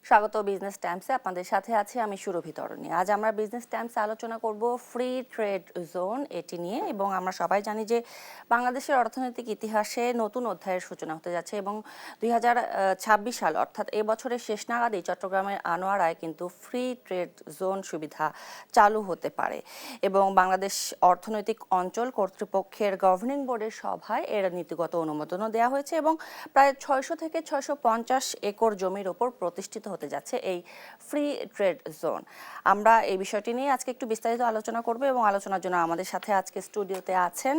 স্বাগত বিজনেস টাইমসে। আপনাদের সাথে আছি আমি সুরভি তরণী। আজ আমরা বিজনেস টাইমসে আলোচনা করব ফ্রি ট্রেড জোন এটি নিয়ে, এবং আমরা সবাই জানি যে বাংলাদেশের অর্থনৈতিক ইতিহাসে নতুন অধ্যায়ের সূচনা হতে যাচ্ছে এবং 2026 সাল অর্থাৎ এ বছরের শেষ নাগাদই চট্টগ্রামের আনোয়ারায় কিন্তু ফ্রি ট্রেড জোন সুবিধা চালু হতে পারে এবং বাংলাদেশ অর্থনৈতিক অঞ্চল কর্তৃপক্ষের গভর্নিং বোর্ডের সভায় এর নীতিগত অনুমোদনও দেওয়া হয়েছে এবং প্রায় 600 থেকে 650 একর জমির ওপর প্রতিষ্ঠিত হতে যাচ্ছে এই ফ্রি ট্রেড জোন। আমরা এই বিষয়টি নিয়ে আজকে একটু বিস্তারিত আলোচনা করব এবং আলোচনার জন্য আমাদের সাথে আজকে স্টুডিওতে আছেন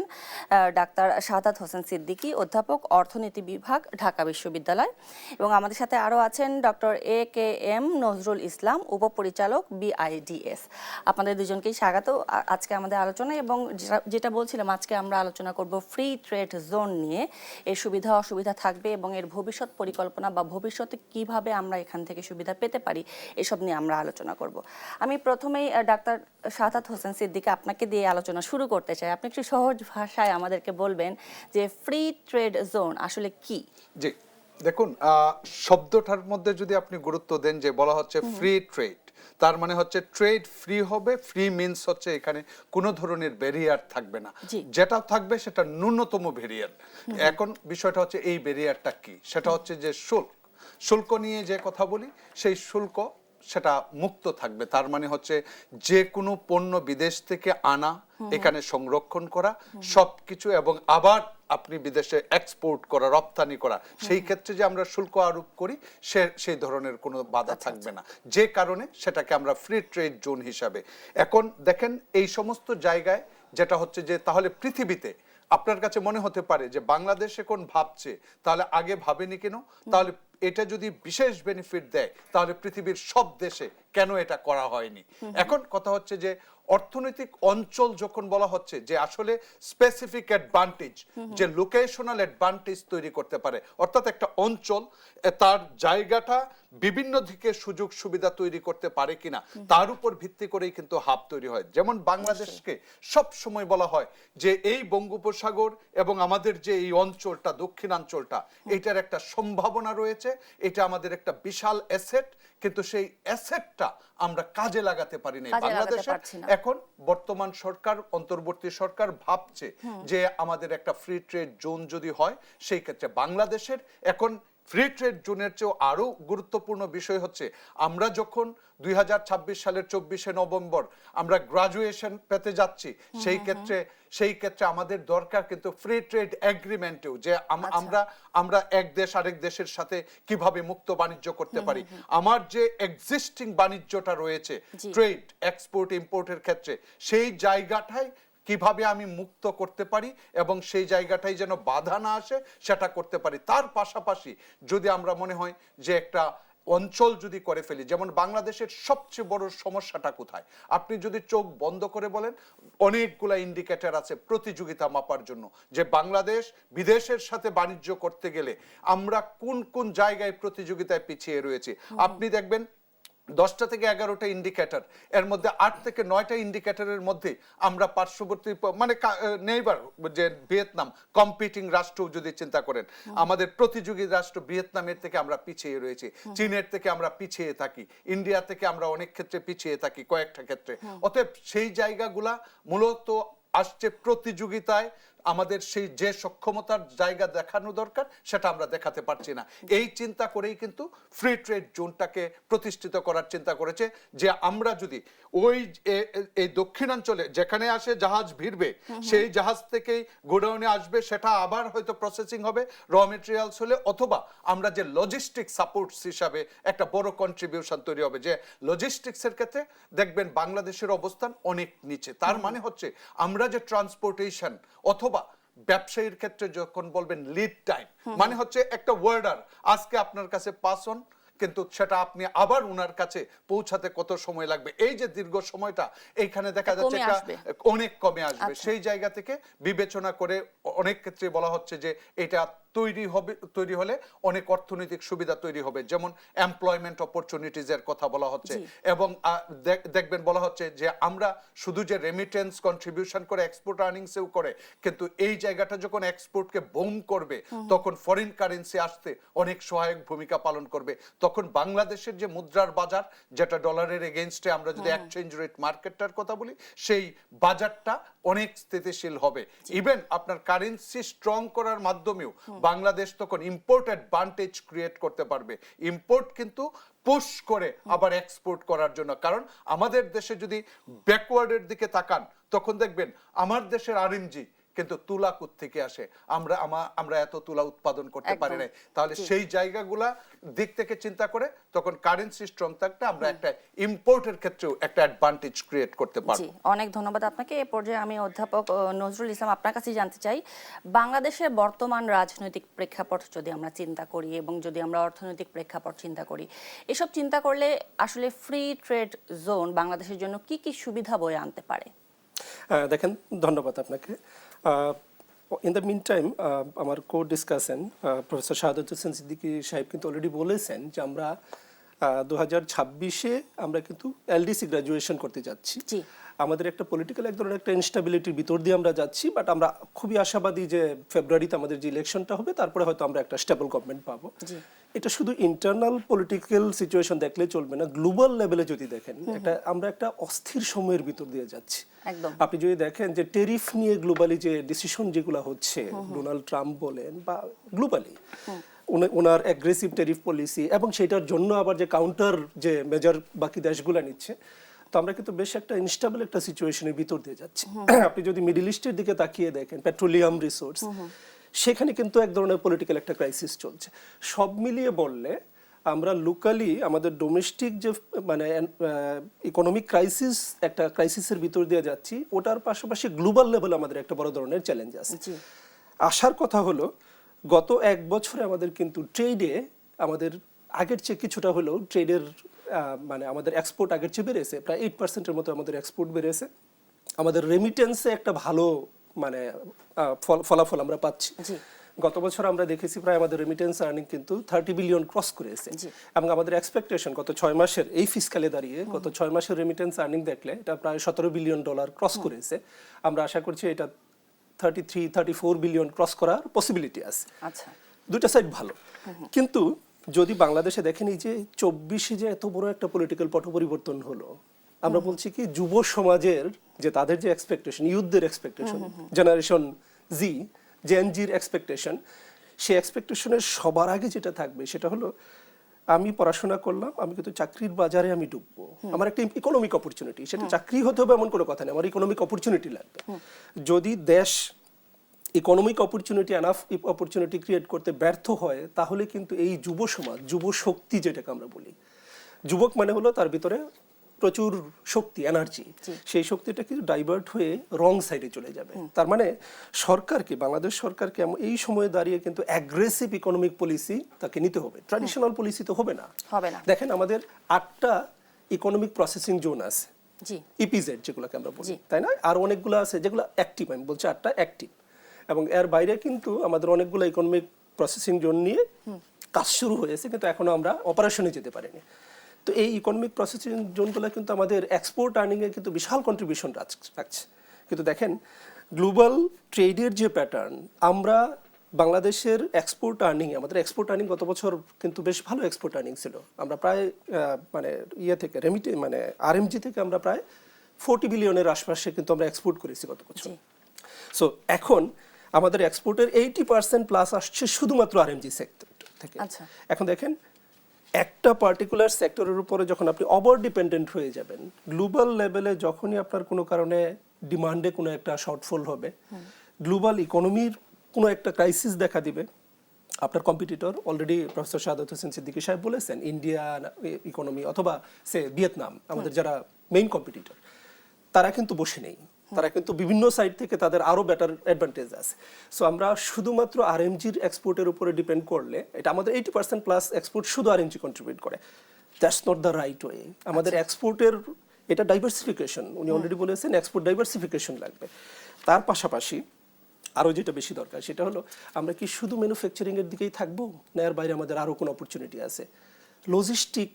ডাক্তার শাহাদাত হোসেন সিদ্দিকী, অধ্যাপক অর্থনীতি বিভাগ, ঢাকা বিশ্ববিদ্যালয়, এবং আমাদের সাথে আরও আছেন ডক্টর AKM নজরুল ইসলাম, উপপরিচালক BIDS। আপনাদের দুজনকেই স্বাগত আজকে আমাদের আলোচনায়। এবং যেটা বলছিলাম, আজকে আমরা আলোচনা করব ফ্রি ট্রেড জোন নিয়ে, এর সুবিধা অসুবিধা থাকবে এবং এর ভবিষ্যৎ পরিকল্পনা বা ভবিষ্যতে কিভাবে আমরা এখান থেকে সুবিধা পেতে পারি, এসব নিয়ে আমরা আলোচনা করব। আমি প্রথমেই ডাক্তার শাহাদাত হোসেন সিদ্দিকী আপনাকে দিয়ে আলোচনা শুরু করতে চাই। আপনি একটু সহজ ভাষায় আমাদেরকে বলবেন যে ফ্রি ট্রেড জোন আসলে কি? জি, দেখুন, শব্দটার মধ্যে যদি আপনি গুরুত্ব দেন, যে বলা হচ্ছে ফ্রি ট্রেড, তার মানে হচ্ছে ট্রেড ফ্রি হবে। ফ্রি মিন্স হচ্ছে এখানে কোনো ধরনের ব্যারিয়ার থাকবে না, যেটা থাকবে সেটা ন্যূনতম ব্যারিয়ার। এখন বিষয়টা হচ্ছে এই ব্যারিয়ারটা কি, সেটা হচ্ছে যে শুল্ক নিয়ে যে কথা বলি, সেই শুল্ক সেটা মুক্ত থাকবে। তার মানে হচ্ছে যে কোনো পণ্য বিদেশ থেকে আনা, এখানে সংরক্ষণ করা সবকিছু, এবং আবার আপনি বিদেশে এক্সপোর্ট করা, রপ্তানি করা, সেই ক্ষেত্রে যে আমরা শুল্ক আরোপ করি সেই ধরনের কোনো বাধা থাকবে না, যে কারণে সেটাকে আমরা ফ্রি ট্রেড জোন হিসাবে। এখন দেখেন, এই সমস্ত জায়গায় যেটা হচ্ছে যে তাহলে পৃথিবীতে আপনার কাছে মনে হতে পারে যে বাংলাদেশ এখন ভাবছে, তাহলে আগে ভাবেনি কেন? তাহলে এটা যদি বিশেষ বেনিফিট দেয়, তাহলে পৃথিবীর সব দেশে কেন এটা করা হয়নি? এখন কথা হচ্ছে যে অর্থনৈতিক অঞ্চল যখন বলা হচ্ছে, যে আসলে স্পেসিফিক অ্যাডভান্টেজ, যে লোকেশনাল অ্যাডভান্টেজ তৈরি করতে পারে, অর্থাৎ একটা অঞ্চল তার জায়গাটা বিভিন্ন দিকে সুযোগ সুবিধা তৈরি করতে পারে কিনা, তার উপর ভিত্তি করেই কিন্তু হাব তৈরি হয়। যেমন বাংলাদেশকে সব সময় বলা হয় যে এই বঙ্গোপসাগর এবং আমাদের যে এই অঞ্চলটা, দক্ষিণাঞ্চলটা, এটার একটা সম্ভাবনা রয়েছে, এটা আমাদের একটা বিশাল অ্যাসেট, কিন্তু সেই অ্যাসেটটা আমরা কাজে লাগাতে পারি না বাংলাদেশে। এখন বর্তমান সরকার, অন্তর্বর্তী সরকার ভাবছে যে আমাদের একটা ফ্রি ট্রেড জোন যদি হয়, সেই ক্ষেত্রে বাংলাদেশের এখন ফ্রি ট্রেড জোনের চেয়েও আরো গুরুত্বপূর্ণ বিষয় হচ্ছে, আমরা যখন 2026 সালের 24শে নভেম্বর আমরা গ্রাজুয়েশন পেতে যাচ্ছি, সেই ক্ষেত্রে আমাদের দরকার কিন্তু ফ্রি ট্রেড এগ্রিমেন্টেও, যে আমরা এক দেশ আরেক দেশের সাথে কিভাবে মুক্ত বাণিজ্য করতে পারি। আমার যে এক্সিস্টিং বাণিজ্যটা রয়েছে ট্রেড, এক্সপোর্ট ইম্পোর্টের ক্ষেত্রে, সেই জায়গাটাই কিভাবে আমি মুক্ত করতে পারি এবং সেই জায়গাটাই যেন বাধা না আসে, সেটা করতে পারি। তার পাশাপাশি যদি আমরা মনে হয় যে একটা অঞ্চল যদি করে ফেলি, যেমন বাংলাদেশের সবচেয়ে বড় সমস্যাটা কোথায়, আপনি যদি চোখ বন্ধ করে বলেন, অনেকগুলা ইন্ডিকেটর আছে প্রতিযোগিতা মাপার জন্য, যে বাংলাদেশ বিদেশের সাথে বাণিজ্য করতে গেলে আমরা কোন কোন জায়গায় প্রতিযোগিতায় পিছিয়ে রয়েছে। আপনি দেখবেন 10টা থেকে 11টা ইন্ডিকেটর, এর মধ্যে 8 থেকে 9টা ইন্ডিকেটরের মধ্যে আমরা পার্শ্ববর্তী, মানে নেইবার যে ভিয়েতনাম, কম্পিটিং রাষ্ট্র যদি চিন্তা করেন, আমাদের প্রতিযোগী রাষ্ট্র ভিয়েতনামের থেকে আমরা পিছিয়ে রয়েছি, চীনের থেকে আমরা পিছিয়ে থাকি, ইন্ডিয়া থেকে আমরা অনেক ক্ষেত্রে পিছিয়ে থাকি কয়েকটা ক্ষেত্রে। অতএব সেই জায়গাগুলা মূলত আসছে প্রতিযোগিতায়, আমাদের সেই যে সক্ষমতার জায়গা দেখানো দরকার সেটা আমরা দেখাতে পারছি না। এই চিন্তা করেই কিন্তু ফ্রি ট্রেড জোনটাকে প্রতিষ্ঠিত করার চিন্তা করেছে, যে আমরা যদি ওই এই দক্ষিণাঞ্চলে যেখানে আসে জাহাজ ভিড়বে, সেই জাহাজ থেকেই গোডাউনে আসবে, সেটা আবার হয়তো প্রসেসিং হবে, র মেটেরিয়ালস হলে, অথবা আমরা যে লজিস্টিক সাপোর্টস হিসাবে একটা বড় কন্ট্রিবিউশন তৈরি হবে। যে লজিস্টিক্সের ক্ষেত্রে দেখবেন বাংলাদেশের অবস্থান অনেক নিচে। তার মানে হচ্ছে আমরা যে ট্রান্সপোর্টেশন অথবা ব্যবসায়ীর ক্ষেত্রে যখন বলবেন লিড টাইম, মানে হচ্ছে একটা ওয়ার্ডার আজকে আপনার কাছে পাস অন, কিন্তু সেটা আপনি আবার উনার কাছে পৌঁছাতে কত সময় লাগবে, এই যে দীর্ঘ সময়টা এইখানে দেখা যাচ্ছে অনেক কমে আসবে। সেই জায়গা থেকে বিবেচনা করে অনেক ক্ষেত্রে বলা হচ্ছে যে এটা তৈরি হলে অনেক অর্থনৈতিক সুবিধা তৈরি হবে, যেমন এমপ্লয়মেন্ট অপরচুনিটিজের কথা বলা হচ্ছে। এবং দেখবেন বলা হচ্ছে যে আমরা শুধু যে রেমিটেন্স কন্ট্রিবিউশন করে এক্সপোর্ট আর্নিংসেও করে, কিন্তু এই জায়গাটা যখন এক্সপোর্টকে বুম করবে তখন ফরেন কারেন্সি আসতে অনেক সহায়ক ভূমিকা পালন করবে। তখন বাংলাদেশের যে মুদ্রার বাজার, যেটা ডলারের এগেইনস্টে আমরা যদি এক্সচেঞ্জ রেট মার্কেটটার কথা বলি, সেই বাজারটা অনেক স্থিতিশীল হবে। ইভেন আপনার কারেন্সি স্ট্রং করার মাধ্যমেও বাংলাদেশ তখন ইম্পোর্ট অ্যাডভান্টেজ ক্রিয়েট করতে পারবে। ইম্পোর্ট কিন্তু পুশ করে আবার এক্সপোর্ট করার জন্য, কারণ আমাদের দেশে যদি ব্যাকওয়ার্ডের দিকে তাকান তখন দেখবেন আমার দেশের আরএমজি কিন্তু তুলা থেকে আসে, আমরা এত তুলা উৎপাদন করতে পারি না। তাহলে সেই জায়গাগুলা দিক থেকে চিন্তা করে তখন কারেন্সি স্ট্রং থাকতে আমরা একটা ইম্পোর্টের ক্ষেত্রেও একটা অ্যাডভান্টেজ ক্রিয়েট করতে পারবো। অনেক ধন্যবাদ আপনাকে। এই পর্যায়ে আমি অধ্যাপক নজরুল ইসলাম আপনার কাছে জানতে চাই, বাংলাদেশের বর্তমান রাজনৈতিক প্রেক্ষাপট যদি আমরা চিন্তা করি এবং যদি আমরা অর্থনৈতিক প্রেক্ষাপট চিন্তা করি, এসব চিন্তা করলে আসলে ফ্রি ট্রেড জোন বাংলাদেশের জন্য কি কি সুবিধা বয়ে আনতে পারে? দেখেন, ধন্যবাদ আপনাকে। ইন দ্য মিন টাইম আমার কো ডিসকাশন প্রফেসর শাহাদাত হোসেন সিদ্দিকী সাহেব কিন্তু অলরেডি বলেছেন যে আমরা 2026-এ আমরা কিন্তু এলডিসি গ্রাজুয়েশন করতে যাচ্ছি। আমাদের একটা পলিটিক্যাল এক ধরনের একটা ইনস্টেবিলিটির ভিতর দিয়ে আমরা যাচ্ছি, বাট আমরা খুবই আশাবাদী যে ফেব্রুয়ারিতে আমাদের যে ইলেকশনটা হবে তারপরে হয়তো আমরা একটা স্টেবল গভর্নমেন্ট পাবো। এটা শুধু ইন্টারনাল পলিটিক্যাল সিচুয়েশন দেখলে চলবে না, গ্লোবাল লেভেলে যদি দেখেন আমরা একটা অস্থির সময়ের ভিতর দিয়ে যাচ্ছি। আপনি যদি দেখেন যে টেরিফ নিয়ে গ্লোবালি যে ডিসিশন যেগুলো হচ্ছে, ডোনাল্ড ট্রাম্প বলেন বা গ্লোবালি ওনার অ্যাগ্রেসিভ টেরিফ পলিসি, এবং সেটার জন্য আবার যে কাউন্টার যে মেজার বাকি দেশগুলো নিচ্ছে, তো আমরা কিন্তু বেশ একটা ইনস্টেবল একটা সিচুয়েশনের ভিতর দিয়ে যাচ্ছি। আপনি যদি মিডল ইস্টের দিকে তাকিয়ে দেখেন, পেট্রোলিয়াম রিসোর্স, সেখানে কিন্তু এক ধরনের পলিটিক্যাল একটা ক্রাইসিস চলছে। সব মিলিয়ে বললে আমরা লোকালি আমাদের ডোমেস্টিক যে মানে ইকোনমিক ক্রাইসিস, একটা ক্রাইসিসের ভিতর দিয়ে যাচ্ছি, ওটার পাশাপাশি গ্লোবাল লেভেলে আমাদের একটা বড় ধরনের চ্যালেঞ্জ আছে। আসার কথা হলো, গত এক বছরে আমাদের কিন্তু ট্রেডে আমাদের আগের চেয়ে কিছুটা হলেও ট্রেডের মানে আমাদের এক্সপোর্ট আগের চেয়ে বেড়েছে, প্রায় 8%-এর মতো আমাদের এক্সপোর্ট বেড়েছে। আমাদের রেমিটেন্সে একটা ভালো মানে ফলাফল আমরা পাচ্ছি। গত বছর আমরা দেখেছি প্রায় আমাদের রেমিটেন্স আর্নিং কিন্তু 30 বিলিয়ন ক্রস করেছে, এবং আমাদের এক্সপেকটেশন গত 6 মাসের এই ফিসকালে দাঁড়িয়ে গত 6 মাসের রেমিটেন্স আর্নিং দেখলে এটা প্রায় $17 বিলিয়ন ক্রস করেছে। আমরা আশা করছি এটা 33-34 বিলিয়ন ক্রস করার পসিবিলিটি আছে। দুটা সাইড ভালো, কিন্তু যদি বাংলাদেশে দেখেন এই যে 24-এ যে এত বড় একটা পলিটিক্যাল পট পরিবর্তন হলো, আমরা বলছি কি যুব সমাজের যে তাদের যে এক্সপেকটেশন, ইউথদের এক্সপেকটেশন, জেনারেশন জি, জেনজির এক্সপেকটেশন, সেই এক্সপেকটেশনের সবার আগে যেটা থাকবে সেটা হলো আমি পড়াশোনা করলাম, আমি কিন্তু চাকরির বাজারে আমি ঢুকবো, আমার একটা ইকোনমিক অপরচুনিটি, সেটা চাকরি হতে হবে এমন কোনো কথা নেই, আমার ইকোনমিক অপরচুনিটি লাগবে। যদি দেশ economic opportunity enough opportunity create করতে ব্যর্থ হয়, তাহলে কিন্তু এই যুব সমাজ, যুব শক্তি যেটাকে আমরা বলি, যুবক মানে হলো তার ভিতরে প্রচুর শক্তি, এনার্জি, সেই শক্তিটা কিন্তু ডাইভার্ট হয়ে রং সাইডে চলে যাবে। তার মানে সরকারকে, বাংলাদেশ সরকারকে এই সময়ে দাঁড়িয়ে কিন্তু অ্যাগ্রেসিভ ইকোনমিক পলিসি তাকে নিতে হবে, ট্র্যাডিশনাল পলিসি তো হবে না। দেখেন আমাদের 8টা ইকোনমিক প্রসেসিং জোন আছে, ইপিজেড যেগুলোকে আমরা বলি, তাই না? আর অনেকগুলো আছে যেগুলো অ্যাক্টিভ, আমি বলছি 8টা অ্যাক্টিভ, এবং এর বাইরে কিন্তু আমাদের অনেকগুলো ইকোনমিক প্রসেসিং জোন নিয়ে কাজ শুরু হয়েছে, কিন্তু এখনো আমরা অপারেশনে যেতে পারিনি। তো এই ইকোনমিক প্রসেসিং জোনগুলো কিন্তু আমাদের এক্সপোর্ট আর্নিংয়ে কিন্তু বিশাল কন্ট্রিবিউশন রাখছে। কিন্তু দেখেন গ্লোবাল ট্রেডের যে প্যাটার্ন, আমরা বাংলাদেশের এক্সপোর্ট আর্নিং, আমাদের এক্সপোর্ট আর্নিং গত বছর কিন্তু বেশ ভালো এক্সপোর্ট আর্নিং ছিল। আমরা প্রায় মানে থেকে মানে আরএমজি থেকে আমরা প্রায় 40 বিলিয়নের আশপাশে কিন্তু আমরা এক্সপোর্ট করেছি গত বছর। সো এখন আমাদের এক্সপোর্টের 80% প্লাস আসছে শুধুমাত্র আরএমজি সেক্টর থেকে। এখন দেখেন একটা পার্টিকুলার সেক্টরের উপরে যখন আপনি ওভার ডিপেন্ডেন্ট হয়ে যাবেন, গ্লোবাল লেভেলে যখনই আপনার কোনো কারণে ডিমান্ডে কোনো একটা শর্টফল হবে, গ্লোবাল ইকোনমির কোনো একটা ক্রাইসিস দেখা দিবে, আপনার competitor already professor Shahadat Hossain Siddiqui সাহেব বলেছেন, ইন্ডিয়ান ইকোনমি অথবা সে ভিয়েতনাম, আমাদের যারা মেইন কম্পিটিটর, তারা কিন্তু বসে নেই, তারা কিন্তু বিভিন্ন সাইড থেকে তাদের আরো বেটার অ্যাডভান্টেজ আছে। সো আমরা শুধুমাত্র আরএমজির এক্সপোর্টের উপরে ডিপেন্ড করলে, এটা আমাদের 80% প্লাস এক্সপোর্ট শুধু আরএমজি কন্ট্রিবিউট করে, that's not the right way. আমাদের এক্সপোর্টের এটা ডাইভার্সিফিকেশন, উনি অলরেডি বলেছেন এক্সপোর্ট ডাইভার্সিফিকেশন লাগবে। তার পাশাপাশি আরও যেটা বেশি দরকার সেটা হলো আমরা কি শুধু ম্যানুফ্যাকচারিং এর দিকেই থাকবো, না এর বাইরে আমাদের আরও কোনো অপরচুনিটি আছে? লজিস্টিক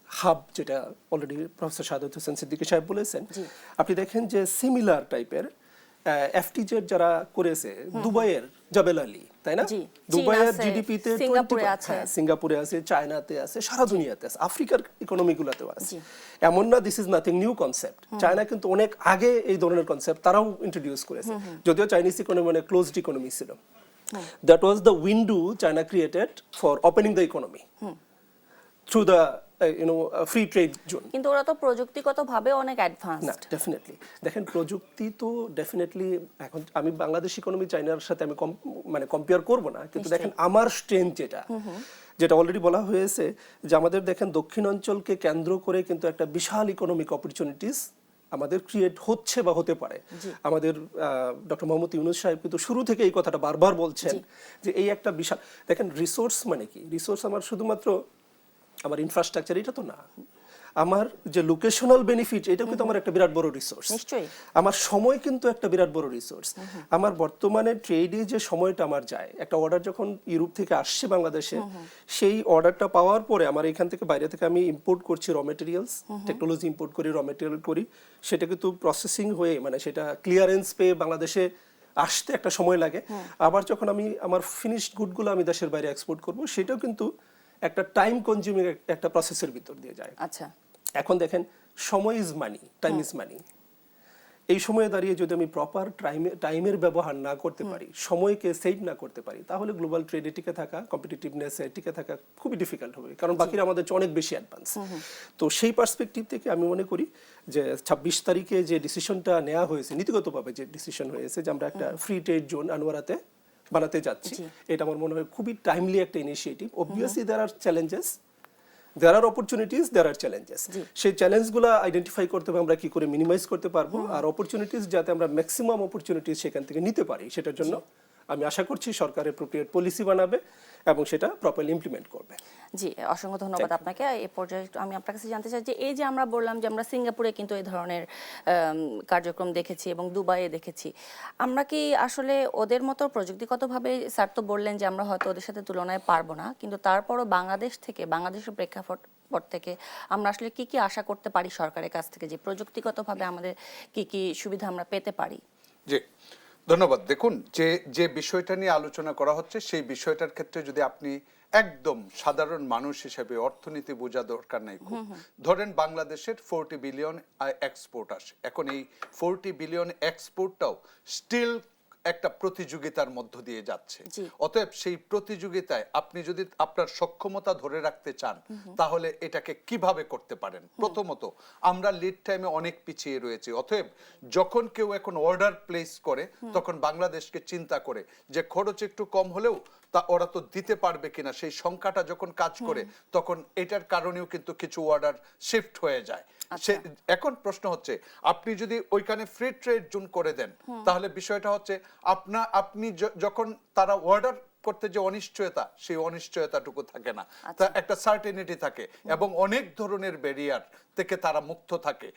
হাব, যেটা অলরেডি প্রফেসর সাদত হোসেন সিদ্দিকী সাহেব বলেছেন, আপনি দেখেন যে সিমিলার টাইপের এফটিজেড যারা করেছে দুবাইয়ের জাবেল আলী, তাই না? জি, দুবাইয়ের চীন আছে, জিডিপিতে সিঙ্গাপুরে আছে। সিঙ্গাপুরে আছে, চায়নাতে আছে, সারা দুনিয়াতে আছে, আফ্রিকার ইকোনমিগুলোতেও আছে। এমন না this is nothing new concept. China কিন্তু অনেক আগে এই ধরনের কনসেপ্ট তারাও ইন্ট্রোডিউস করেছে, যদিও চাইনিজ ইকোনমি মানে ক্লোজড ইকোনমি ছিল। That was the window China created for opening the economy through the free trade zone. কিন্তু ওরা তো প্রযুক্তিগতভাবে অনেক না, অ্যাডভান্সড। ডেফিনেটলি দেখেন প্রযুক্তি তো ডেফিনেটলি, এখন আমি বাংলাদেশ ইকোনমি চাইনার সাথে আমি মানে কম্পেয়ার করব না, কিন্তু দেখেন আমার স্ট্রেংথ যেটা অলরেডি বলা হয়েছে যে আমাদের দেখেন দক্ষিণাঞ্চলকে কেন্দ্র করে কিন্তু একটা বিশাল ইকোনমিক অপরচুনিটিস আমাদের ক্রিয়েট হচ্ছে বা হতে পারে। আমাদের ডক্টর মোহাম্মদ ইউনূস সাহেব কিন্তু শুরু থেকে এই কথাটা বারবার বলছেন যে এই একটা বিশাল, দেখেন রিসোর্স মানে কি, রিসোর্স আমার শুধুমাত্র আমার ইনফ্রাস্ট্রাকচার এটা তো না, আমার যে লোকেশনাল বেনিফিট এটাও কিন্তু আমার একটা বিরাট বড় রিসোর্স। নিশ্চয়ই। আমার সময় কিন্তু একটা বিরাট বড় রিসোর্স। আমার বর্তমানে ট্রেডে যে সময়টা আমার যায়, একটা অর্ডার যখন ইউরোপ থেকে আসছে বাংলাদেশে, সেই অর্ডারটা পাওয়ার পরে আমার এখান থেকে বাইরে থেকে আমি ইম্পোর্ট করছি র মেটেরিয়ালস, টেকনোলজি ইম্পোর্ট করি, র মেটেরিয়াল করি, সেটা কিন্তু প্রসেসিং হয়ে মানে সেটা ক্লিয়ারেন্স পেয়ে বাংলাদেশে আসতে একটা সময় লাগে। আবার যখন আমি আমার ফিনিশড গুডগুলো আমি দেশের বাইরে এক্সপোর্ট করব, সেটাও কিন্তু একটা টাইম কনজিউমিং একটা প্রসেসের ভিতর দিয়ে যায়। আচ্ছা, এখন দেখেন সময় is money, time is money. এই সময়ে দাঁড়িয়ে যদি আমি প্রপার টাইমের ব্যবহার না করতে পারি, সময়কে সেভ না করতে পারি, তাহলে গ্লোবাল ট্রেডে টিকে থাকা, কম্পিটিটিভনেসে টিকে থাকা খুবই ডিফিকাল্ট হবে, কারণ বাকিরা আমাদের চেয়ে অনেক বেশি অ্যাডভান্স। তো সেই পার্সপেক্টিভ থেকে আমি মনে করি যে 26 তারিখে যে ডিসিশনটা নেওয়া হয়েছে, নীতিগতভাবে যে ডিসিশন হয়েছে যে আমরা একটা ফ্রি ট্রেড জোন আনোয়ারাতে বানাতে যাচ্ছি, এটা আমার মনে হয় খুবই টাইমলি একটা initiative. Obviously there are challenges, there are opportunities, there are challenges. সেই চ্যালেঞ্জগুলো আইডেন্টিফাই করতে হবে আমরা কি করে মিনিমাইজ করতে পারবো, আর অপরচুনিটিস যাতে আমরা ম্যাক্সিমাম অপরচুনিটিস সেখান থেকে নিতে পারি, সেটার জন্য আমি আশা করছি সরকার অ্যাপ্রোপ্রিয়েট পলিসি বানাবে এবং সেটা প্রপারলি ইমপ্লিমেন্ট করবে। জি, অসংখ্য ধন্যবাদ আপনাকে। এই পর্যায়ে আমি আপনার কাছে জানতে চাই যে এই যে আমরা বললাম যে আমরা সিঙ্গাপুরে কিন্তু এই ধরনের কার্যক্রম দেখেছি এবং দুবাইয়ে দেখেছি, আমরা কি আসলে ওদের মতো প্রযুক্তিগতভাবে, স্যার তো বললেন যে আমরা হয়তো ওদের সাথে তুলনায় পারবো না, কিন্তু তারপরও বাংলাদেশ থেকে, বাংলাদেশের প্রেক্ষাপট থেকে আমরা আসলে কি কি আশা করতে পারি সরকারের কাছ থেকে, যে প্রযুক্তিগতভাবে আমাদের কি কি সুবিধা আমরা পেতে পারি? জি, ধন্যবাদ। দেখুন, যে বিষয়টা নিয়ে আলোচনা করা হচ্ছে, সেই বিষয়টার ক্ষেত্রে যদি আপনি একদম সাধারণ মানুষ হিসেবে, অর্থনীতি বোঝা দরকার নাই খুব, ধরেন বাংলাদেশের 40 বিলিয়ন এক্সপোর্ট আসে, এখন এই 40 বিলিয়ন এক্সপোর্টটাও স্টিল একটা প্রতিযোগিতার মধ্য দিয়ে যাচ্ছে। অতএব সেই প্রতিযোগিতায় আপনি যদি আপনার সক্ষমতা ধরে রাখতে চান, তাহলে এটাকে কিভাবে করতে পারেন? প্রথমত, আমরা লিড টাইমে অনেক পিছিয়ে রয়েছি। অতএব যখন কেউ এখন অর্ডার প্লেস করে, তখন বাংলাদেশকে চিন্তা করে যে খরচ একটু কম হলেও তা ওরা তো দিতে পারবে কিনা, সেই সংখ্যাটা যখন কাজ করে, তখন এটার কারণেও কিন্তু কিছু অর্ডার শিফট হয়ে যায়। এখন প্রশ্ন হচ্ছে, আপনি যদি ওইখানে ফ্রি ট্রেড জোন করে দেন, তাহলে বিষয়টা হচ্ছে আপনি যখন তারা অর্ডার করতে যে অনিশ্চয়তা, সেই অনিশ্চয়তাটুকু থাকে না, তা একটা সার্টেনিটি থাকে এবং অনেক ধরনের ব্যারিয়ার থেকে তারা মুক্ত থাকে,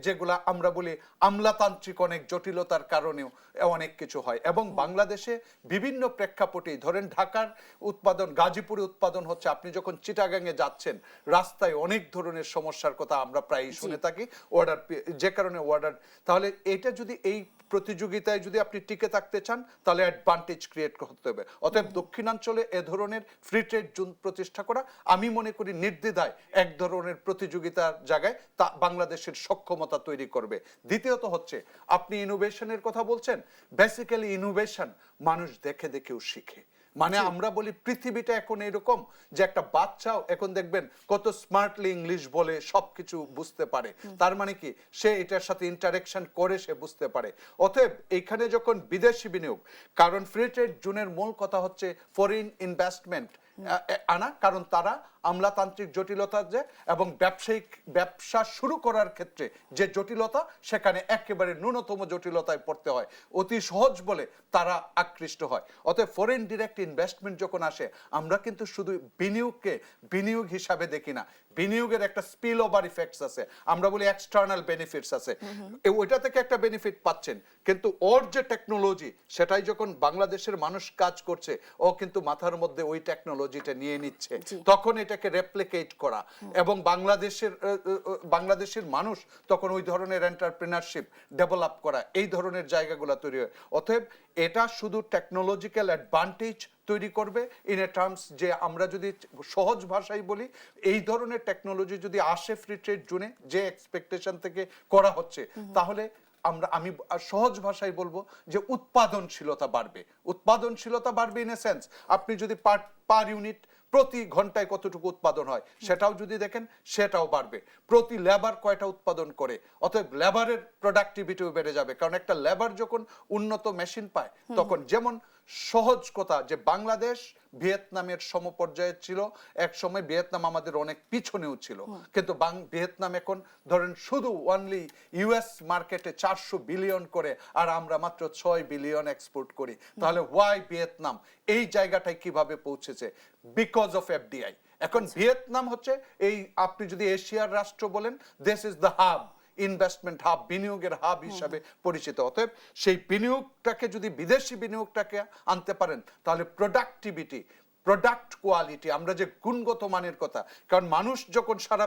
যেগুলা আমরা বলি আমলাতান্ত্রিক অনেক জটিলতার কারণেও অনেক কিছু হয়। এবং বাংলাদেশে বিভিন্ন প্রেক্ষাপটে, ধরেন ঢাকার উৎপাদন, গাজীপুরে উৎপাদন হচ্ছে, আপনি যখন চিটাগাঙে যাচ্ছেন রাস্তায় অনেক ধরনের সমস্যার কথা আমরা প্রায়ই শুনে থাকি, অর্ডার যে কারণে অর্ডার। তাহলে এটা যদি এই প্রতিযোগিতায় যদি আপনি টিকে থাকতে চান, তাহলে অ্যাডভান্টেজ ক্রিয়েট করতে হবে। অতএব দক্ষিণাঞ্চলে এ ধরনের ফ্রি ট্রেড জোন প্রতিষ্ঠা করা, আমি মনে করি নির্দ্বিধায় এক ধরনের প্রতিযোগিতার জায়গায় তা বাংলাদেশের সক্ষমতা তৈরি করবে। দ্বিতীয়ত হচ্ছে, আপনি ইনোভেশনের কথা বলছেন, বেসিক্যালি ইনোভেশন মানুষ দেখে দেখেও শিখে। মানে আমরা বলি পৃথিবীটা এখন এরকম যে একটা বাচ্চাও এখন দেখবেন কত স্মার্টলি ইংলিশ বলে, সবকিছু বুঝতে পারে। তার মানে কি, সে এটার সাথে ইন্টারেকশন করে সে বুঝতে পারে। অতএব এখানে যখন বিদেশি বিনিয়োগ, কারণ ফ্রি ট্রেড জোনের মূল কথা হচ্ছে ফরেন ইনভেস্টমেন্ট আনা, কারণ তারা আমলাতান্ত্রিক জটিলতা যে এবং ব্যবসা শুরু করার ক্ষেত্রে যে জটিলতা, সেখানে একেবারে ন্যূনতম জটিলতায় পড়তে হয়, অতি সহজ বলে তারা আকৃষ্ট হয়। অতএব ফরেন ডিরেক্ট ইনভেস্টমেন্ট যখন আসে, আমরা কিন্তু শুধু বিনিয়োগকে বিনিয়োগ হিসাবে দেখি না, বিনিয়োগের একটা স্পিল ওভার ইফেক্টস আছে, আমরা বলি এক্সটার্নাল বেনিফিটস আছে, ওইটা থেকে একটা বেনিফিট পাচ্ছেন, কিন্তু ওর যে টেকনোলজি সেটাই যখন বাংলাদেশের মানুষ কাজ করছে, ও কিন্তু মাথার মধ্যে ওই টেকনোলজিটা নিয়ে নিচ্ছে, তখন এটাকে রেপ্লিকেট করা এবং বাংলাদেশের মানুষ তখন ওই ধরনের এন্টারপ্রেনারশিপ ডেভেলপ করা, এই ধরনের জায়গাগুলো তৈরি হয়। অতএব এটা শুধু টেকনোলজিক্যাল অ্যাডভান্টেজ তৈরি করবে ইন এ টার্মস যে আমরা যদি সহজ ভাষায় বলি, এই ধরনের টেকনোলজি যদি আসে ফ্রি ট্রেড জোনে যে এক্সপেকটেশন থেকে করা হচ্ছে, তাহলে আমি সহজ ভাষায় বলবো যে উৎপাদনশীলতা বাড়বে ইন এ সেন্স, আপনি যদি পার ইউনিট প্রতি ঘন্টায় কতটুকু উৎপাদন হয় সেটাও যদি দেখেন, সেটাও বাড়বে। প্রতি লেবার কয়টা উৎপাদন করে, অতএব লেবারের প্রোডাক্টিভিটিও বেড়ে যাবে, কারণ একটা লেবার যখন উন্নত মেশিন পায় তখন, যেমন সহজ কথা যে বাংলাদেশ ভিয়েতনামের সমপর্যায়ে ছিল এক সময়, ভিয়েতনাম আমাদের অনেক পিছনেও ছিল, কিন্তু ভিয়েতনাম এখন ধরেন শুধু অনলি ইউএস মার্কেটে 400 বিলিয়ন করে, আর আমরা মাত্র 6 বিলিয়ন এক্সপোর্ট করি। তাহলে হোয়াই ভিয়েতনাম এই জায়গাটায় কিভাবে পৌঁছেছে? Because of FDI. এখন ভিয়েতনাম হচ্ছে এই, আপনি যদি এশিয়ার রাষ্ট্র বলেন, this is the hub, investment hub, বিনিয়োগের হাব হিসাবে পরিচিত। অতএব সেই বিনিয়োগটাকে যদি বিদেশি বিনিয়োগটাকে আনতে পারেন, তাহলে প্রোডাক্টিভিটি, প্রোডাক্ট কোয়ালিটি, আমরা যে গুণগত মানের কথা, কারণ মানুষ যখন সারা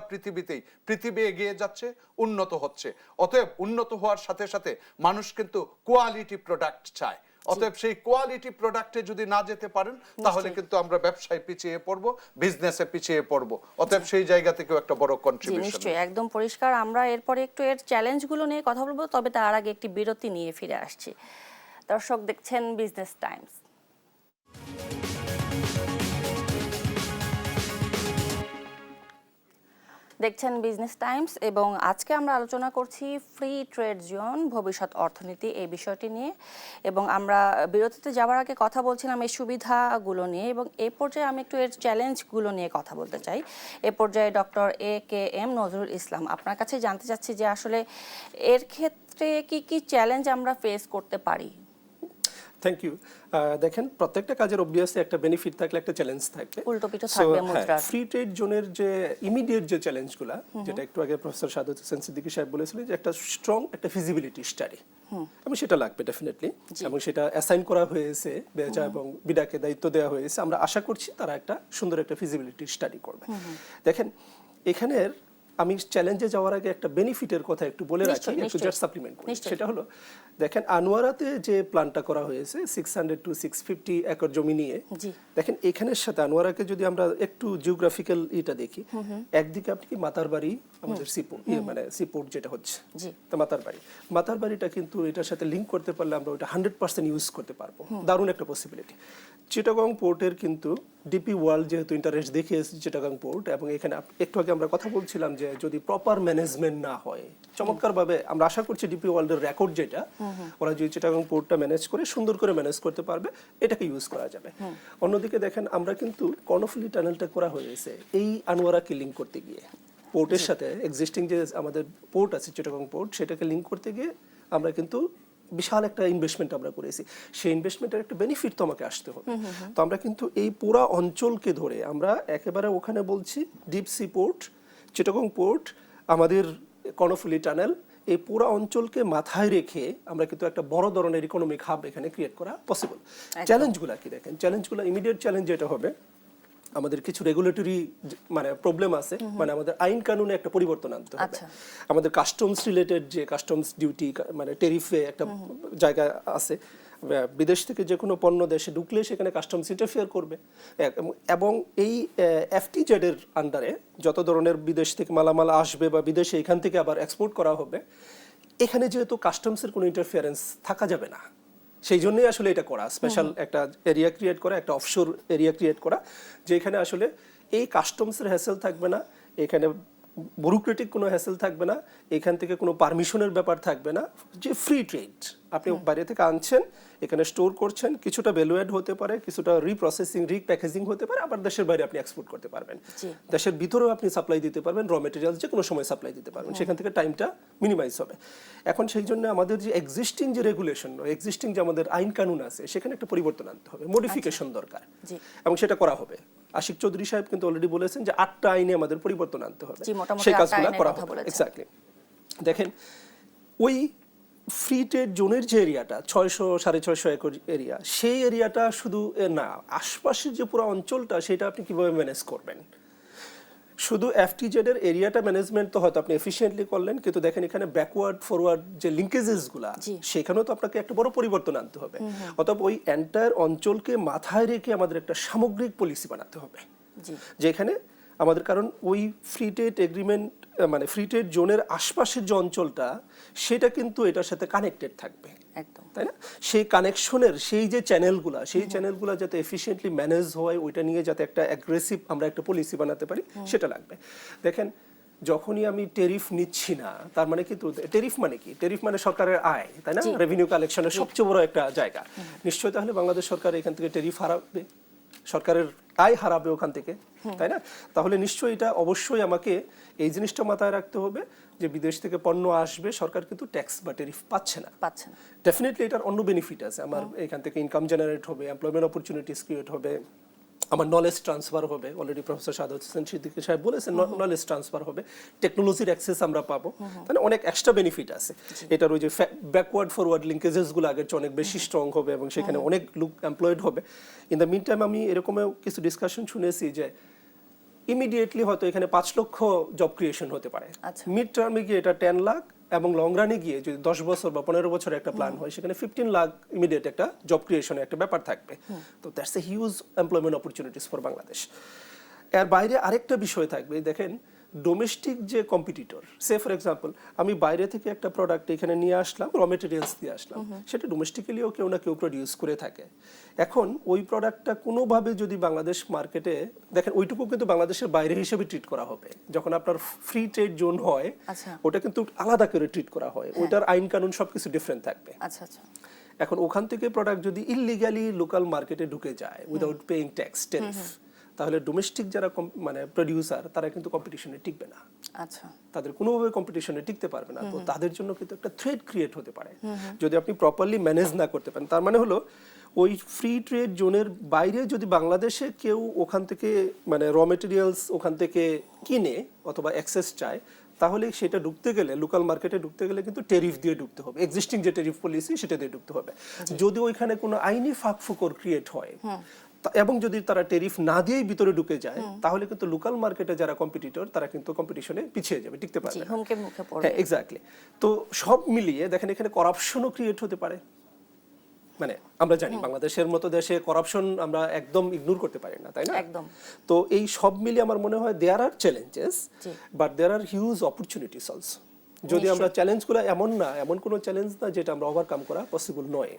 পৃথিবী এগিয়ে যাচ্ছে, উন্নত হচ্ছে, অতএব উন্নত হওয়ার সাথে সাথে মানুষ কিন্তু কোয়ালিটি প্রোডাক্ট চায়। অতএব সেই কোয়ালিটি প্রোডাক্টে যদি না যেতে পারেন, তাহলে কিন্তু আমরা ব্যবসায় পিছিয়ে পড়বো, বিজনেসে পিছিয়ে পড়বো। অতএব সেই জায়গা থেকেও একটা বড় কন্ট্রিবিউশন। নিশ্চয়ই, একদম পরিষ্কার। আমরা এরপরে একটু এর চ্যালেঞ্জগুলো নিয়ে কথা বলবো, তবে তার আগে একটি বিরতি নিয়ে ফিরে আসছি। দর্শক দেখছেন বিজনেস টাইমস। দেখছেন বিজনেস টাইমস এবং আজকে আমরা আলোচনা করছি ফ্রি ট্রেড জোন, ভবিষ্যৎ অর্থনীতি, এই বিষয়টি নিয়ে। এবং আমরা বিরতিতে যাওয়ার আগে কথা বলছিলাম এই সুবিধাগুলো নিয়ে, এবং এই পর্যায়ে আমি একটু এর চ্যালেঞ্জগুলো নিয়ে কথা বলতে চাই। এ পর্যায়ে ডক্টর AKM নজরুল ইসলাম, আপনার কাছে জানতে চাচ্ছি যে আসলে এর ক্ষেত্রে কি কি চ্যালেঞ্জ আমরা ফেস করতে পারি? Thank you. দেখেন, প্রত্যেকটা কাজের অবভিয়াসলি একটা বেনিফিট থাকলে একটা চ্যালেঞ্জ থাকবে, উল্টো পিঠও থাকবে মুদ্রার। ফ্রি ট্রেড জোনের যে ইমিডিয়েট যে চ্যালেঞ্জগুলো, যেটা একটু আগে প্রফেসর সাদত হোসেন সিদ্দিকী সাহেব বলেছিলেন, যে একটা স্ট্রং একটা ফিজিবিলিটি স্টাডি, এবং সেটা লাগবে ডেফিনেটলি, এবং সেটা অ্যাসাইন করা হয়েছে বেজা এবং বিডাকে দায়িত্ব দেওয়া হয়েছে। আমরা আশা করছি তারা একটা সুন্দর একটা ফিজিবিলিটি স্টাডি করবে। দেখেন, এখানের আমি চ্যালেঞ্জে যাওয়ার আগে একটা বেনিফিটের কথা একটু বলে রাখি, একটু জাস্ট সাপ্লিমেন্ট করি। সেটা হলো, দেখেন আনোয়ারাতে যে প্ল্যানটা করা হয়েছে 600 to 650 একর জমি নিয়ে, দেখেন এখানের সাথে আনোয়ারাকে যদি আমরা একটু জিওগ্রাফিক্যাল এটা দেখি, একদিকে আপনি কি মাতারবাড়ি, আমাদের সিপোর্ট, মানে সিপোর্ট যেটা হচ্ছে, তো মাতারবাড়িটা কিন্তু এটার সাথে লিংক করতে পারলে আমরা ওটা 100% ইউজ করতে পারবো, দারুণ একটা পসিবিলিটি। চিটাগং পোর্টের কিন্তু ডিপি ওয়ার্ল্ড যেহেতু ইন্টারেস্ট দেখিয়েছে চিটাগং পোর্ট, এবং এখানে একটু আগে আমরা কথা বলছিলাম যে যদি প্রপার ম্যানেজমেন্ট না হয়, চমৎকারভাবে আমরা আশা করছি ডিপি ওয়ার্ল্ডের রেকর্ড যেটা, ওরা যদি চিটাগং পোর্টটা ম্যানেজ করে সুন্দর করে ম্যানেজ করতে পারবে, এটাকে ইউজ করা যাবে। অন্যদিকে দেখেন, আমরা কিন্তু কর্ণফুলী টানেলটা করা হয়েছে এই আনোয়ারাকে লিঙ্ক করতে গিয়ে, পোর্টের সাথে এক্সিস্টিং যে আমাদের পোর্ট আছে চিটাগং পোর্ট, সেটাকে লিঙ্ক করতে গিয়ে আমরা কিন্তু বিশাল একটা ইনভেস্টমেন্ট আমরা করেছি। সেই ইনভেস্টমেন্টের একটা বেনিফিট তো আমাকে আসতে হবে। তো আমরা কিন্তু এই পুরো অঞ্চলকে ধরে আমরা একেবারে ওখানে বলছি deep sea port, Chittagong port, আমাদের কর্ণফুলী টানেল, এই পুরো অঞ্চলকে মাথায় রেখে আমরা কিন্তু একটা বড় ধরনের ইকোনমিক হাব এখানে ক্রিয়েট করা পসিবল। চ্যালেঞ্জগুলো কি দেখেন, চ্যালেঞ্জগুলো ইমিডিয়েট চ্যালেঞ্জ যেটা হবে, আমাদের কিছু রেগুলেটরি মানে প্রবলেম আছে, মানে আমাদের আইন কানুনে একটা পরিবর্তন আনতে হবে। আমাদের কাস্টমস রিলেটেড যে কাস্টমস ডিউটি, মানে টেরিফে একটা জায়গা আছে, বিদেশ থেকে যে কোনো পণ্য দেশে ঢুকলে সেখানে কাস্টমস ইন্টারফেয়ার করবে, এবং এই FTZ এর আন্ডারে যত ধরনের বিদেশ থেকে মালামাল আসবে বা বিদেশে এখান থেকে আবার এক্সপোর্ট করা হবে, এখানে যেহেতু কাস্টমসের কোনো ইন্টারফিয়ারেন্স থাকা যাবে না, সেই জন্যই আসলে এটা করা, স্পেশাল একটা এরিয়া ক্রিয়েট করা, একটা অফশোর এরিয়া ক্রিয়েট করা, যেখানে আসলে এই কাস্টমসের হ্যাসেল থাকবে না, এখানে ব্যুরোক্রেটিক কোনো হ্যাসেল থাকবে না, এখান থেকে কোনো পারমিশনের ব্যাপার থাকবে না, যে ফ্রি ট্রেড, আপনি বাইরে থেকে আনছেন, এখানে স্টোর করছেন, কিছুটা ভ্যালু অ্যাড হতে পারে, কিছুটা রিপ্রসেসিং রিপ্যাকেজিং হতে পারে, আবার দেশের বাইরে আপনি এক্সপোর্ট করতে পারবেন। জি। দেশের ভিতরেও আপনি সাপ্লাই দিতে পারবেন, র মেটেরিয়ালস যে কোনো সময় সাপ্লাই দিতে পারবেন, সেখান থেকে টাইমটা মিনিমাইজ হবে। এখন সেই জন্য আমাদের যে এক্সিস্টিং যে রেগুলেশন, এক্সিস্টিং যে আমাদের আইন কানুন আছে, সেখানে একটা পরিবর্তন আনতে হবে, মডিফিকেশন দরকার, জি। এবং সেটা করা হবে। আশিক চৌধুরী সাহেব কিন্তু অলরেডি বলেছেন যে 8টা আইনে আমাদের পরিবর্তন আনতে হবে, জি, মোটামুটি সেই 8টা কাজগুলো আইনের করা কথা হবে। বলেছেন। এক্স্যাক্টলি। দেখেন, ওই ফ্রি ট্রেড জোনের যে এরিয়াটা 600-650 একর এরিয়া, সেই এরিয়াটা শুধু না, আশপাশের যে পুরো অঞ্চলটা, সেটা আপনি কিভাবে ম্যানেজ করবেন। শুধু এফটিজেড এর এরিয়াটা ম্যানেজমেন্ট তো হয়তো আপনি এফিশিয়েন্টলি করলেন, কিন্তু দেখেন এখানে ব্যাকওয়ার্ড ফরওয়ার্ড যে লিঙ্কেজেসগুলো, সেখানেও তো আপনাকে একটা বড় পরিবর্তন আনতে হবে। অতএব ওই এন্টায়ার অঞ্চলকে মাথায় রেখে আমাদের একটা সামগ্রিক পলিসি বানাতে হবে, যেখানে আমাদের, কারণ ওই ফ্রি ট্রেড এগ্রিমেন্ট মানে ফ্রি ট্রেড জোনের আশপাশের যে অঞ্চলটা, সেটা কিন্তু এটার সাথে কানেক্টেড থাকবে, একদম, তাই না? সেই কানেকশনের সেই যে চ্যানেলগুলো, সেই চ্যানেলগুলো যাতে এফিশিয়েন্টলি ম্যানেজ হয়, ওইটা নিয়ে যাতে একটা অ্যাগ্রেসিভ আমরা একটা পলিসি বানাতে পারি, সেটা লাগবে। দেখেন, যখনই আমি টেরিফ নিচ্ছি না, তার মানে কিন্তু টেরিফ মানে কি? টেরিফ মানে সরকারের আয়, তাই না? রেভিনিউ কালেকশনের সবচেয়ে বড় একটা জায়গা। নিশ্চয়ই তাহলে বাংলাদেশ সরকার এখান থেকে টেরিফ হারাবে, সরকারের আয় হারাবে ওখান থেকে, তাই না? তাহলে নিশ্চয়ই এটা অবশ্যই আমাকে এই জিনিসটা মাথায় রাখতে হবে যে বিদেশ থেকে পণ্য আসবে, সরকার কিন্তু ট্যাক্স বা টেরিফ পাচ্ছে না। ডেফিনেটলি এটার অন্য বেনিফিট আছে, আমার এখান থেকে ইনকাম জেনারেট হবে, এমপ্লয়মেন্ট অপরচুনিটিস ক্রিয়েট হবে, আমার নলেজ ট্রান্সফার হবে। অলরেডি প্রফেসর সাদত হোসেন সিদ্দিকী সাহেব বলেছেন নলেজ ট্রান্সফার হবে, টেকনোলজির অ্যাক্সেস আমরা পাবো, মানে অনেক এক্সট্রা বেনিফিট আছে। এটার ওই যে ব্যাকওয়ার্ড ফরওয়ার্ড লিঙ্কেজেসগুলো আগের চেয়ে অনেক বেশি স্ট্রং হবে, এবং সেখানে অনেক লোক এমপ্লয়েড হবে। ইন দ্য মিন টাইম আমি এরকমও কিছু ডিসকাশন শুনেছি যে ইমিডিয়েটলি হয়তো এখানে 5 লক্ষ জব ক্রিয়েশন হতে পারে, মিড টার্মে গিয়ে এটা 10 লাখ, এবং লং রানে গিয়ে যদি 10 বছর বা 15 বছরের একটা প্ল্যান হয়, সেখানে 15 লাখ ইমিডিয়েট একটা জব ক্রিয়েশনের একটা ব্যাপার থাকবে। তো that's a huge employment opportunities for Bangladesh. এর বাইরে আরেকটা বিষয় থাকবে, দেখেন, ডোমেস্টিক যে কম্পিটিটর, সে ফর এক্সাম্পল আমি বাইরে থেকে একটা প্রোডাক্ট এখানে নিয়ে আসলাম, র মেটেরিয়ালস দিয়ে আসলাম, সেটা ডোমেস্টিক্যালিও কেউ না কেউ প্রডিউস করে থাকে। এখন ওই প্রোডাক্টটা কোনোভাবে যদি বাংলাদেশ মার্কেটে, দেখেন ওইটুকু কিন্তু বাংলাদেশের বাইরে হিসেবে ট্রিট করা হবে। যখন আপনার ফ্রি ট্রেড জোন হয়, ওটা কিন্তু আলাদা করে ট্রিট করা হয়, ওইটার আইন কানুন সবকিছু ডিফারেন্ট থাকবে। এখন ওখান থেকে প্রোডাক্ট যদি ইললিগালি লোকাল মার্কেটে ঢুকে যায় উইদাউট পেইং ট্যাক্স টেরিফ, তাহলে ডোমেস্টিক যারা মানে প্রোডিউসার, তারা কিন্তু কম্পিটিশনে টিকবে না, তাদের কোনোভাবে কম্পিটিশনে টিকতে পারবে না। তো তাদের জন্য কিন্তু একটা থ্রেট ক্রিয়েট হতে পারে যদি আপনি প্রপারলি ম্যানেজ না করতে পারেন। তার মানে হলো ওই ফ্রি ট্রেড জোনের বাইরে যদি বাংলাদেশে কেউ ওখান থেকে মানে র মেটেরিয়ালস ওখান থেকে কিনে অথবা অ্যাক্সেস চায়, তাহলে সেটা ঢুকতে গেলে, লোকাল মার্কেটে ঢুকতে গেলে কিন্তু টেরিফ দিয়ে ঢুকতে হবে, এক্সিস্টিং যে টেরিফ পলিসি সেটা দিয়ে ঢুকতে হবে। যদি ওইখানে কোনো আইনি ফাঁকফোকর ক্রিয়েট হয় এবং যদি তারা টেরিফ না দিয়েই ভিতরে ঢুকে যায়, তাহলে কিন্তু লোকাল মার্কেটে যারা কম্পিটিটর, তারা কিন্তু কম্পিটিশনে পিছিয়ে যাবে, টিকতে পারবে না। হ্যাঁ, এক্স্যাক্টলি। তো সব মিলিয়ে দেখেন এখানে করাপশনও ক্রিয়েট হতে পারে। মানে আমরা জানি বাংলাদেশের মতো দেশে করাপশন আমরা একদম ইগনোর করতে পারি না, তাই না? তো এই সব মিলিয়ে আমার মনে হয় there are challenges, but there are huge opportunities also. যদি আমরা চ্যালেঞ্জগুলো এমন কোনো চ্যালেঞ্জ না যেটা আমরা ওভারকাম করা পসিবল নয়।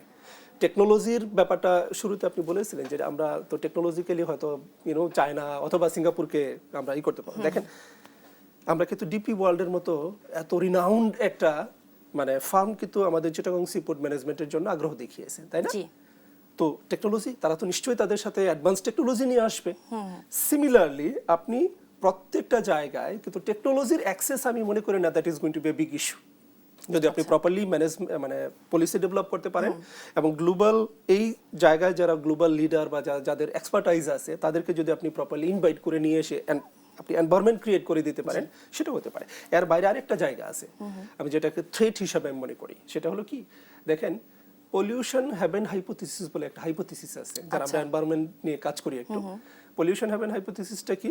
টেকনোলজির ব্যাপারটা শুরুতে আপনি বলেছিলেন যে আমরা তো টেকনোলজিক্যালি হয়তো চায়না অথবা সিঙ্গাপুরকে আমরা করতে পারবো। দেখেন, আমরা কিন্তু ডিপি ওয়ার্ল্ডের মতো এত রিনাউন্ড একটা মানে ফার্ম কিন্তু আমাদের চিটাগং সিপোর্ট ম্যানেজমেন্টের জন্য আগ্রহ দেখিয়েছে, তাই না? তো টেকনোলজি, তারা তো নিশ্চয়ই তাদের সাথে অ্যাডভান্স টেকনোলজি নিয়ে আসবে। সিমিলারলি আপনি প্রত্যেকটা জায়গায় কিন্তু টেকনোলজির অ্যাক্সেস আমি মনে করি না that is going to be a big issue, যদি আপনি প্রপারলি ম্যানেজ মানে পলিসি ডেভেলপ করতে পারেন এবং গ্লোবাল এই জায়গায় যারা গ্লোবাল লিডার বা যাদের এক্সপার্টাইজ আছে, তাদেরকে যদি আপনি প্রপারলি ইনভাইট করে নিয়ে এসে আপনি এনভায়রনমেন্ট ক্রিয়েট করে দিতে পারেন, সেটা হতে পারে। এর বাইরে আরেকটা জায়গা আছে আমি যেটাকে থ্রেট হিসাবে মনে করি, সেটা হলো কি, দেখেন, পলিউশন হ্যাভেন হাইপোথিসিস বলে একটা হাইপোথিসিস আছে, যারা আমরা এনভায়রনমেন্ট নিয়ে কাজ করি একটু। পলিউশন হ্যাভেন হাইপোথিসিসটা কি,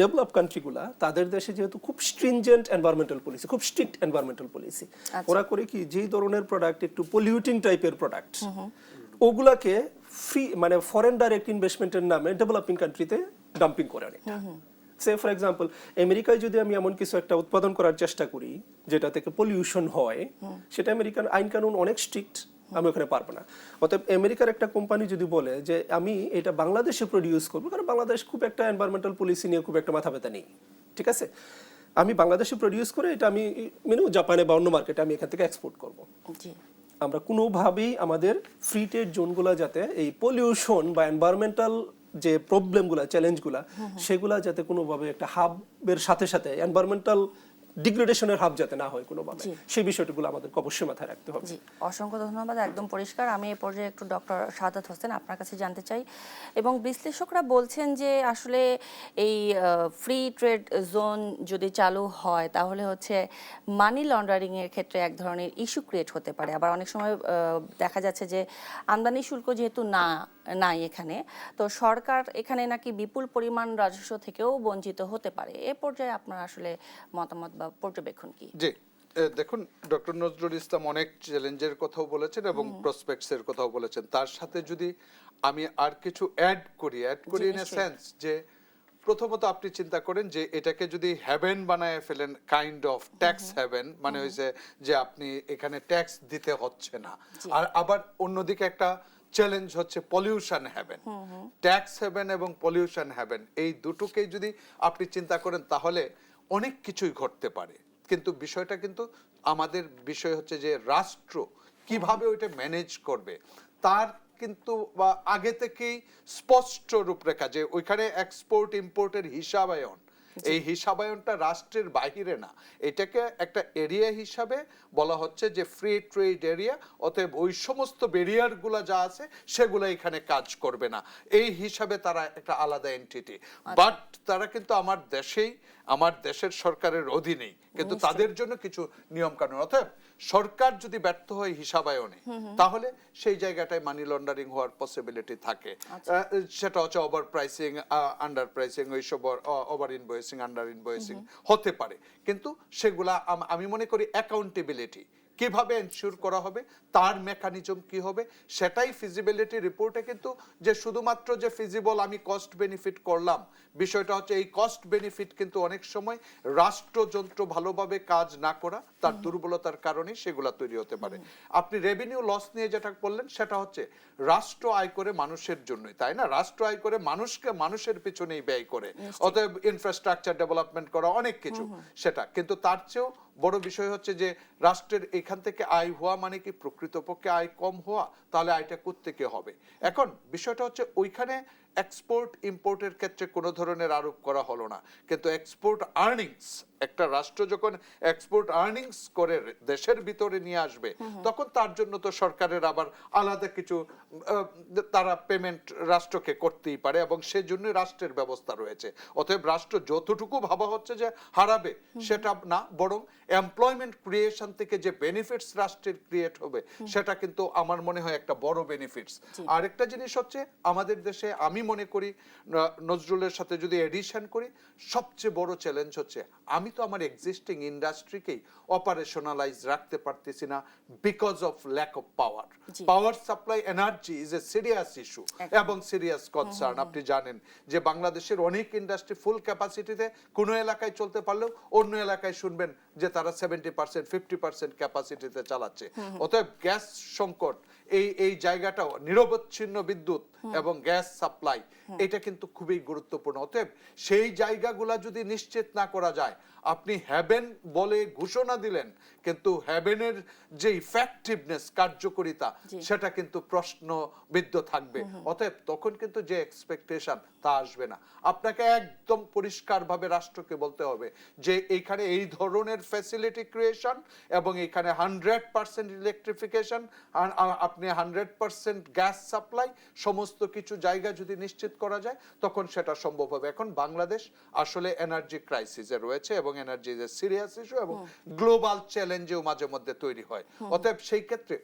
ডেভেলপ কান্ট্রিগুলা তাদের দেশে যেহেতু খুব স্ট্রিনজেন্ট এনভায়রনমেন্টাল পলিসি, খুব স্ট্রিক্ট এনভায়রনমেন্টাল পলিসি, ওরা করে কি, যেই ধরনের প্রোডাক্ট একটু পলিউটিং টাইপের প্রোডাক্ট, ওগুলাকে ফ্রি মানে ফরেন ডাইরেক্ট ইনভেস্টমেন্টের নামে ডেভেলপিং কান্ট্রিতে ডাম্পিং করে অনেকটা। সে ফর এক্সাম্পল, আমেরিকায় যদি আমি এমন কিছু একটা উৎপাদন করার চেষ্টা করি যেটা থেকে পলিউশন হয়, সেটা আমেরিকান আইন কানুন অনেক স্ট্রিক্ট, আমি ওখানে পারবো না। অতএব আমেরিকার একটা কোম্পানি যদি বলে যে আমি এটা বাংলাদেশে প্রডিউস করবো, কারণ বাংলাদেশ খুব একটা এনভায়রনমেন্টাল পলিসি নিয়ে খুব একটা মাথা ব্যথা নেই, ঠিক আছে, আমি বাংলাদেশে প্রডিউস করে এটা আমি জাপানে বা অন্য মার্কেটে আমি এখান থেকে এক্সপোর্ট করবো। আমরা কোনোভাবেই আমাদের ফ্রি ট্রেড জোনগুলো যাতে এই পলিউশন বা এনভায়রনমেন্টাল যে প্রবলেমগুলো চ্যালেঞ্জগুলো সেগুলা যাতে কোনোভাবে একটা হাবের সাথে সাথে এনভায়রনমেন্টাল ডিগ্রেডেশনের হাব যাতে না হয় কোনোভাবে, সেই বিষয়গুলো আমাদেরকে অবশ্যই মাথায় রাখতে হবে। জি, অসংখ্য ধন্যবাদ, একদম পরিষ্কার। আমি এই পর্যায়ে একটু ডক্টর শাহাদাত হোসেন আপনার কাছে জানতে চাই, এবং বিশ্লেষকরা বলছেন যে আসলে এই ফ্রি ট্রেড জোন যদি চালু হয় তাহলে হচ্ছে মানি লন্ডারিং এর ক্ষেত্রে এক ধরনের ইস্যু ক্রিয়েট হতে পারে। আবার অনেক সময় দেখা যাচ্ছে যে আমদানি শুল্ক যেহেতু নাই এখানে, তো সরকার এখানে নাকি বিপুল পরিমাণ রাজস্ব থেকেও বঞ্চিত হতে পারে। এ পর্যায়ে আপনার আসলে মতামত বা পর্যবেক্ষণ কি? জি, দেখুন, ডক্টর নজরুল ইসলাম অনেক চ্যালেঞ্জের কথাও বলেছেন এবং প্রসপেক্টসের কথাও বলেছেন। তার সাথে যদি আমি আর কিছু অ্যাড করি ইন এ সেন্স যে প্রথমত আপনি চিন্তা করেন যে এটাকে যদি হ্যাভেন বানায় ফেলেন, কাইন্ড অফ ট্যাক্স হ্যাভেন, মানে হয়েছে যে আপনি এখানে ট্যাক্স দিতে হচ্ছে না। আর আবার অন্যদিকে একটা চ্যালেঞ্জ হচ্ছে পলিউশন হ্যাভেন। ট্যাক্স হ্যাভেন এবং পলিউশন হ্যাভেন, এই দুটোকেই যদি আপনি চিন্তা করেন তাহলে অনেক কিছুই ঘটতে পারে। কিন্তু বিষয়টা কিন্তু আমাদের বিষয় হচ্ছে যে রাষ্ট্র কিভাবে ওইটা ম্যানেজ করবে তার কিন্তু আগে থেকেই স্পষ্ট রূপরেখা, যে ওইখানে এক্সপোর্ট ইম্পোর্টের হিসাবায়ন, এই হিসাবায়নটা রাষ্ট্রের বাহিরে না, এটাকে একটা এরিয়া হিসাবে বলা হচ্ছে যে ফ্রি ট্রেড এরিয়া, অতএব ওই সমস্ত ব্যারিয়ারগুলো যা আছে সেগুলো এখানে কাজ করবে না, এই হিসাবে তারা একটা আলাদা এন্টিটি। বাট তারা কিন্তু আমার দেশের সরকারের অধীনেই, কিন্তু তাদের জন্য কিছু নিয়ম কানুন। অতএব সরকার যদি ব্যর্থ হয় হিসাবায়নে তাহলে সেই জায়গাটায় মানি লন্ডারিং হওয়ার পসিবিলিটি থাকে। সেটা হচ্ছে ওভার প্রাইসিং, আন্ডার প্রাইসিং, ওইসব ওভার ইনভয়েসিং, আন্ডার ইনভয়েসিং হতে পারে। কিন্তু সেগুলা আমি মনে করি অ্যাকাউন্টেবিলিটি কিভাবে এনশিওর করা হবে, তার মেকানিজম কি হবে, সেটাই ফিজিবিলিটি রিপোর্টে কিন্তু যে শুধুমাত্র যে ফিজিবল আমি কস্ট বেনিফিট করলাম, বিষয়টা হচ্ছে এই কস্ট বেনিফিট কিন্তু অনেক সময় রাষ্ট্রযন্ত্র ভালোভাবে কাজ না করা, তার দুর্বলতার কারণে সেগুলা তৈরি হতে পারে। আপনি রেভিনিউ লস নিয়ে যেটা বললেন সেটা হচ্ছে রাষ্ট্র আয় করে মানুষের জন্যই, তাই না? রাষ্ট্র আয় করে মানুষের পিছনেই ব্যয় করে, অতএব ইনফ্রাস্ট্রাকচার ডেভেলপমেন্ট করা অনেক কিছু সেটা। কিন্তু তার চেয়েও বড় বিষয় হচ্ছে যে রাষ্ট্রের এখান থেকে আয় হওয়া মানে কি প্রকৃতপক্ষে আয় কম হওয়া, তাহলে আয়টা কোত্থেকে হবে? এখন বিষয়টা হচ্ছে ওইখানে এক্সপোর্ট ইম্পোর্টের ক্ষেত্রে কোনো ধরনের আরোপ করা হলো না, কিন্তু এক্সপোর্ট আর্নিংস, একটা রাষ্ট্র যখন এক্সপোর্ট আর্নিংস করে দেশের ভিতরে নিয়ে আসবে তখন তার জন্য তো সরকারের আবার আলাদা কিছু তারা পেমেন্ট রাষ্ট্রকে করতেই পারে, এবং সেজন্য রাষ্ট্রের ব্যবস্থা রয়েছে। অতএব রাষ্ট্র যতটুকু ভাবা হচ্ছে যে হারাবে সেটা না, বরং এমপ্লয়মেন্ট ক্রিয়েশন থেকে যে বেনিফিটস রাষ্ট্রের ক্রিয়েট হবে সেটা কিন্তু আমার মনে হয় একটা বড় বেনিফিটস। আরেকটা জিনিস হচ্ছে আমাদের দেশে আমি মনে করি, নজরুলের সাথে যদি এডিশন করি, সবচেয়ে বড় চ্যালেঞ্জ হচ্ছে আমি তো আমার এক্সিস্টিং ইন্ডাস্ট্রিকেই অপারেশনালাইজ রাখতে পারতেছি না because of lack of power. Power supply energy is a serious issue এবং সিরিয়াস কনসার্ন। আপনি জানেন যে বাংলাদেশের অনেক ইন্ডাস্ট্রি ফুল ক্যাপাসিটিতে কোনো এলাকায় চলতে পারলেও অন্য এলাকায় শুনবেন যে তারা 70%, 50% ক্যাপাসিটিতে চালাচ্ছে। অতএব গ্যাস সংকট, এই জায়গাটাও, নিরবচ্ছিন্ন বিদ্যুৎ এবং গ্যাস সাপ্লাই, এটা কিন্তু খুবই গুরুত্বপূর্ণ। অতএব সেই জায়গাগুলা যদি নিশ্চিত না করা যায়, আপনি হ্যাভেন বলে ঘোষণা দিলেন কিন্তু হ্যাভেনের যে ইফেক্টিভনেস, কার্যকারিতা, সেটা কিন্তু প্রশ্নবিদ্ধ থাকবে। অতএব তখন কিন্তু যে এক্সপেকটেশন তা আসবে না। আপনাকে একদম পরিষ্কারভাবে রাষ্ট্রকে বলতে হবে যে এইখানে এই ধরনের ফ্যাসিলিটি ক্রিয়েশন এবং এখানে 100% ইলেকট্রিফিকেশন, আপনি 100% গ্যাস সাপ্লাই, সমস্ত কিছু জায়গা যদি নিশ্চিত করা যায় তখন সেটা সম্ভব হবে। এখন বাংলাদেশ আসলে এনার্জি ক্রাইসিসে রয়েছে এবং energy is a serious issue এবং গ্লোবাল চ্যালেঞ্জেও মাঝে মধ্যে তৈরি হয়। অতএব সেই ক্ষেত্রে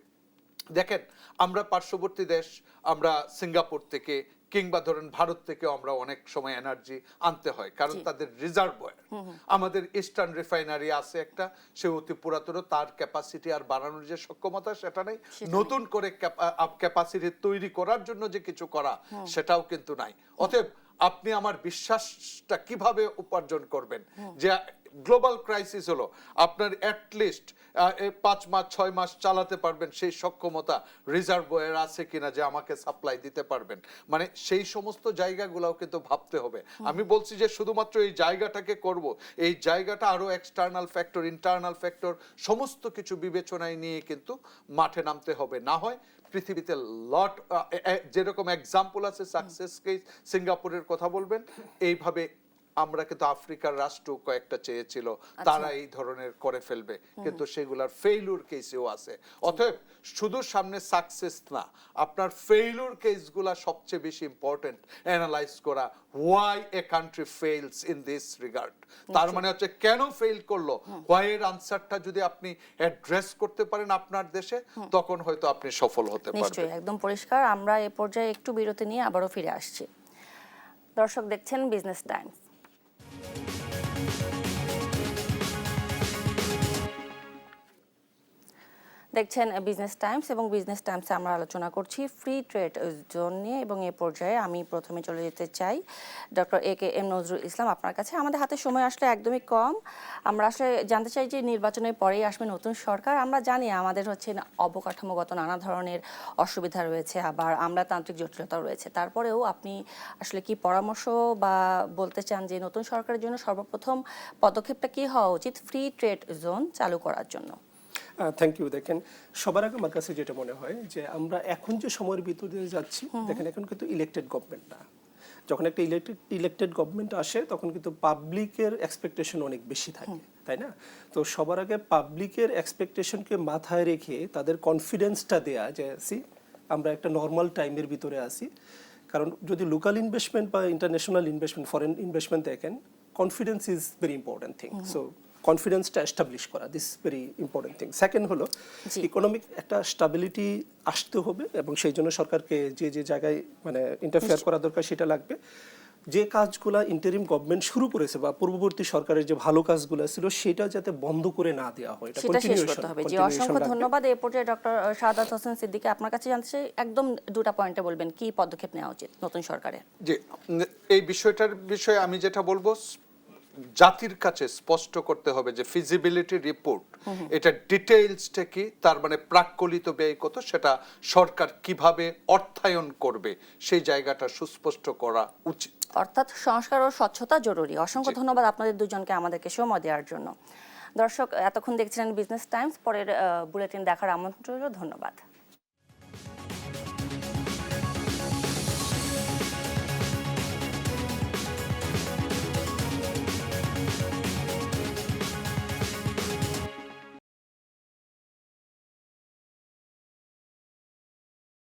দেখেন, আমরা পার্শ্ববর্তী দেশ, আমরা সিঙ্গাপুর থেকে কিংবা ধরেন ভারত থেকে আমরা অনেক সময় এনার্জি আনতে হয়, কারণ তাদের রিজার্ভয়ার। আমাদের ইস্টার্ন রিফাইনারি আছে একটা, সে অতি পুরাতন, তার ক্যাপাসিটি আর বাড়ানোর যে সক্ষমতা সেটা নেই, নতুন করে ক্যাপাসিটি তৈরি করার জন্য যে কিছু করা সেটাও কিন্তু নাই। অতএব আপনি আমার বিশ্বাসটা কিভাবে উপার্জন করবেন? যে গ্লোবাল ক্রাইসিস হলো, আপনার অ্যাটলিস্ট 5 মাস 6 মাস চালাতে পারবেন সেই সক্ষমতা রিজার্ভয়ার আছে কিনা যে আমাকে সাপ্লাই দিতে পারবেন, মানে সেই সমস্ত জায়গাগুলোও কিন্তু ভাবতে হবে। আমি বলছি যে শুধুমাত্র এই জায়গাটাকে করব, এই জায়গাটা আরো এক্সটার্নাল ফ্যাক্টর, ইন্টারনাল ফ্যাক্টর সমস্ত কিছু বিবেচনায় নিয়ে কিন্তু মাঠে নামতে হবে। না হয় পৃথিবীতে লট যেরকম এক্সাম্পল আছে সাকসেস কেস, সিঙ্গাপুরের কথা বলবেন, এইভাবে আমরা কিন্তু আফ্রিকার রাষ্ট্র কয়েকটা চেয়েছিল তারা এই ধরনের করে ফেলবে, কিন্তু সেগুলার ফেইলুর কেসেও আছে। অতএব শুধু সামনে সাকসেস না, আপনার ফেইলুর কেসগুলা সবচেয়ে বেশি ইম্পর্টেন্ট অ্যানালাইজ করা। Why a country fails in this regard, তার মানে হচ্ছে কেন ফেইল করলো, হোয়াই এর আনসারটা যদি আপনি অ্যাড্রেস করতে পারেন আপনার দেশে, তখন হয়তো আপনি সফল হতে পারবেন। নিশ্চয়ই, একদম পরিষ্কার। আমরা এ পর্যায়ে একটু বিরতি নিয়ে আবারও ফিরে আসছি। দর্শক দেখছেন বিজনেস টাইমস। দেখছেন বিজনেস টাইমস এবং বিজনেস টাইমসে আমরা আলোচনা করছি ফ্রি ট্রেড জোন নিয়ে, এবং এ পর্যায়ে আমি প্রথমে চলে যেতে চাই ডক্টর AKM নজরুল ইসলাম আপনার কাছে। আমাদের হাতে সময় আসলে একদমই কম। আমরা আসলে জানতে চাই যে নির্বাচনের পরেই আসবে নতুন সরকার। আমরা জানি আমাদের হচ্ছে অবকাঠামোগত নানা ধরনের অসুবিধা রয়েছে, আবার আমলাতান্ত্রিক জটিলতা রয়েছে। তারপরেও আপনি আসলে কি পরামর্শ বা বলতে চান যে নতুন সরকারের জন্য সর্বপ্রথম পদক্ষেপটা কি হওয়া উচিত ফ্রি ট্রেড জোন চালু করার জন্য? Thank you. দেখেন, সবার আগে আমার কাছে যেটা মনে হয় যে আমরা এখন যে সময়ের ভিতর দিয়ে যাচ্ছি, দেখেন এখন কিন্তু ইলেক্টেড গভর্নমেন্ট না। যখন একটা ইলেক্টেড গভর্নমেন্ট আসে তখন কিন্তু পাবলিকের এক্সপেকটেশন অনেক বেশি থাকে, তাই না? তো সবার আগে পাবলিকের এক্সপেকটেশনকে মাথায় রেখে তাদের কনফিডেন্সটা দেয়া যে আমরা একটা নর্মাল টাইমের ভিতরে আসি। কারণ যদি লোকাল ইনভেস্টমেন্ট বা ইন্টারন্যাশনাল ইনভেস্টমেন্ট, ফরেন ইনভেস্টমেন্ট দেখেন, confidence is very important thing. So কনফিডেন্সটা এস্টাবলিশ করা, this very important thing. Second হলো ইকোনমিক একটা স্টাবিলিটি আসতে হবে, এবং সেই জন্য সরকারকে যে যে জায়গায় মানে ইন্টারফেয়ার করা দরকার সেটা লাগবে। যে কাজগুলা ইন্টারিম গভর্নমেন্ট শুরু করেছে বা পূর্ববর্তী সরকারের যে ভালো কাজগুলো ছিল সেটা যাতে বন্ধ করে না দেওয়া হয়, এটা সেটা শেষ করতে হবে। জি, অসংখ্য ধন্যবাদ। এই পর্যায়ে ডক্টর শাহাদাত হোসেন সিদ্দিকী আপনার কাছে জানতে চাই, একদম দুটো পয়েন্টে বলবেন কি পদক্ষেপ নেওয়া উচিত নতুন সরকারের। জি, এই বিষয়টার বিষয়ে আমি যেটা বলবো, জাতির কাছে স্পষ্ট করতে হবে যে ফিজিবিলিটি রিপোর্ট, এটা ডিটেইলসটা কি, তার মানে প্রাক্কলিত ব্যয় কত, সেটা সরকার কিভাবে অর্থায়ন করবে সেই জায়গাটা সুস্পষ্ট করা উচিত। অর্থাৎ সংস্কার ও স্বচ্ছতা জরুরি। অসংখ্য ধন্যবাদ আপনাদের দুজনকে আমাদেরকে সময় দেওয়ার জন্য। দর্শক, এতক্ষণ দেখছিলেন বিজনেস টাইমস। পরের বুলেটিন দেখার আমন্ত্রণ রইল। ধন্যবাদ।